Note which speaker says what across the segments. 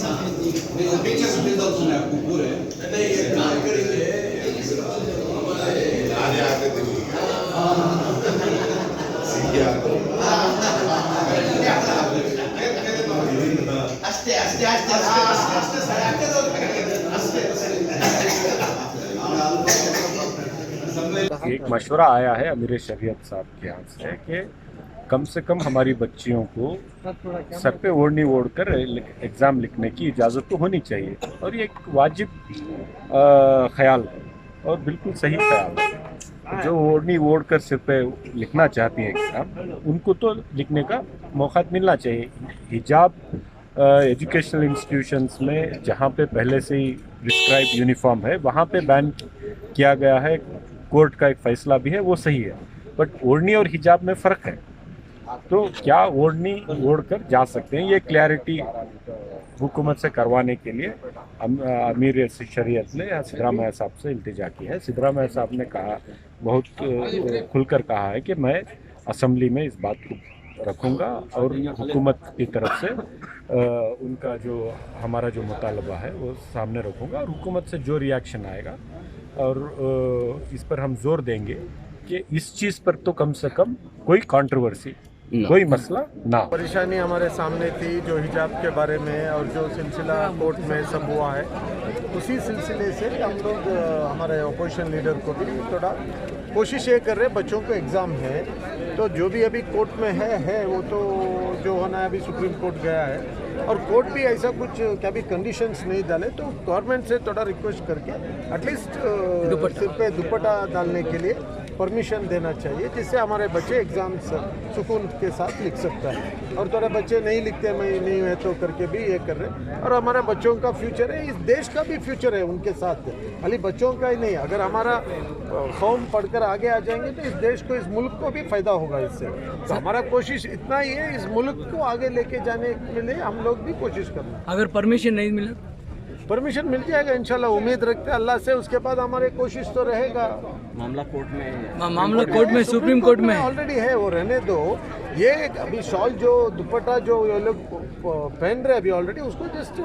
Speaker 1: पीछे से मिलता हूँ सुने आपको पूरे नहीं ये काम करेंगे आने आते थे आस्ते आस्ते आस्ते आस्ते
Speaker 2: एक मशवरा आया है अमीर शरीयत साहब के यहाँ से कि कम से कम हमारी बच्चियों को सर पे ओढ़नी ओढ़ कर एग्ज़ाम लिखने की इजाज़त तो होनी चाहिए, और ये एक वाजिब ख्याल है और बिल्कुल सही ख्याल है। जो ओढ़नी ओढ़ कर सिर पे लिखना चाहती हैं एग्ज़ाम, उनको तो लिखने का मौका मिलना चाहिए। हिजाब एजुकेशनल इंस्टीट्यूशंस में जहाँ पे पहले से ही प्रिस्क्राइब यूनिफॉर्म है, वहाँ पे बैन किया गया है, कोर्ट का एक फ़ैसला भी है, वो सही है। बट ओढ़नी और हिजाब में फ़र्क है, तो क्या ओढ़नी ओढ़ कर जा सकते हैं, ये क्लैरिटी हुकूमत से करवाने के लिए अमीर शरीयत ने सिद्धरामैया साहब से इल्तिजा की है। सिद्धरामैया साहब ने कहा, बहुत खुलकर कहा है कि मैं असम्बली में इस बात को रखूँगा और हुकूमत की तरफ से उनका जो हमारा जो मुतालबा है वो सामने रखूँगा, और हुकूमत से जो रिएक्शन आएगा और इस पर हम जोर देंगे कि इस चीज़ पर तो कम से कम कोई कंट्रोवर्सी, कोई मसला ना।
Speaker 3: परेशानी हमारे सामने थी जो हिजाब के बारे में, और जो सिलसिला कोर्ट में सब हुआ है, उसी सिलसिले से हम लोग हमारे अपोजिशन लीडर को भी थोड़ा कोशिश ये कर रहे हैं। बच्चों को एग्ज़ाम है तो जो भी अभी कोर्ट में है वो तो जो होना है, अभी सुप्रीम कोर्ट गया है, और कोर्ट भी ऐसा कुछ क्या भी कंडीशंस नहीं डाले, तो गवर्नमेंट से थोड़ा रिक्वेस्ट करके एटलीस्ट सिर पे दुपट्टा डालने के लिए परमिशन देना चाहिए, जिससे हमारे बच्चे एग्ज़ाम सुकून के साथ लिख सकता है। और थोड़े बच्चे नहीं लिखते, मैं नहीं है तो करके भी ये कर रहे हैं, और हमारे बच्चों का फ्यूचर है, इस देश का भी फ्यूचर है उनके साथ, खाली बच्चों का ही नहीं। अगर हमारा कौम पढ़कर आगे आ जाएंगे तो इस देश को, इस मुल्क को भी फ़ायदा होगा इससे। तो हमारा कोशिश इतना ही है, इस मुल्क को आगे लेके जाने के लिए हम लोग भी कोशिश करना।
Speaker 4: अगर परमिशन नहीं मिला,
Speaker 3: परमिशन मिल जाएगा इंशाल्लाह, उम्मीद रखते हैं अल्लाह से। उसके बाद हमारे कोशिश तो रहेगा।
Speaker 4: मामला कोर्ट में सुप्रीम कोर्ट में
Speaker 3: ऑलरेडी है, वो रहने दो। ये अभी शॉल जो दुपट्टा जो ये लोग पहन रहे अभी ऑलरेडी, उसको जस्ट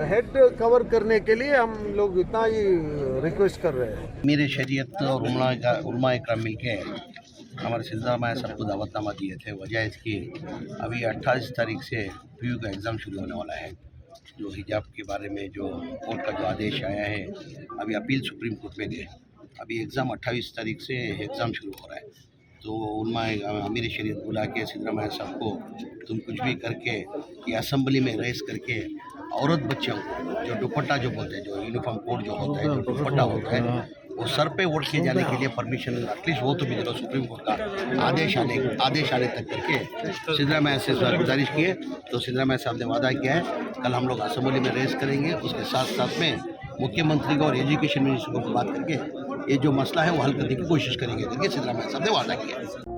Speaker 3: हेड कवर करने के लिए हम लोग इतना ही रिक्वेस्ट कर रहे हैं।
Speaker 5: मेरे शरीयत और उलमा इकराम मिल के हमारे सिद्धरामैया साहब को दावतनामा दिए थे। वजह इसकी अभी 28 तारीख से PU का एग्ज़ाम शुरू होने वाला है। जो हिजाब के बारे में जो कोर्ट का जो आदेश आया है, अभी अपील सुप्रीम कोर्ट में गए, अभी एग्ज़ाम 28 तारीख से एग्ज़ाम शुरू हो रहा है। तो उलमा अमीर शरीयत बुला के सिद्धरामैया साहब को, तुम कुछ भी करके ये असम्बली में रेस करके औरत बच्चों को जो दुपट्टा जो बोलते हैं, जो यूनिफॉर्म कोड जो होता है, जो दुपट्टा होता है, वो सर पे ओढ़ के जाने के लिए परमिशन एटलीस्ट वो तो भी दे, सुप्रीम कोर्ट का आदेश आने तक करके सिद्धरामैया से गुजारिश की है। तो सिद्धरामैया साहब ने वादा किया है, कल हम लोग असम्बली में रेस करेंगे, उसके साथ साथ में मुख्यमंत्री को और एजुकेशन मिनिस्टर को बात करके ये जो मसला है वो हल करने की कोशिश करेंगे करके सिद्धरामैया साहब ने वादा किया है।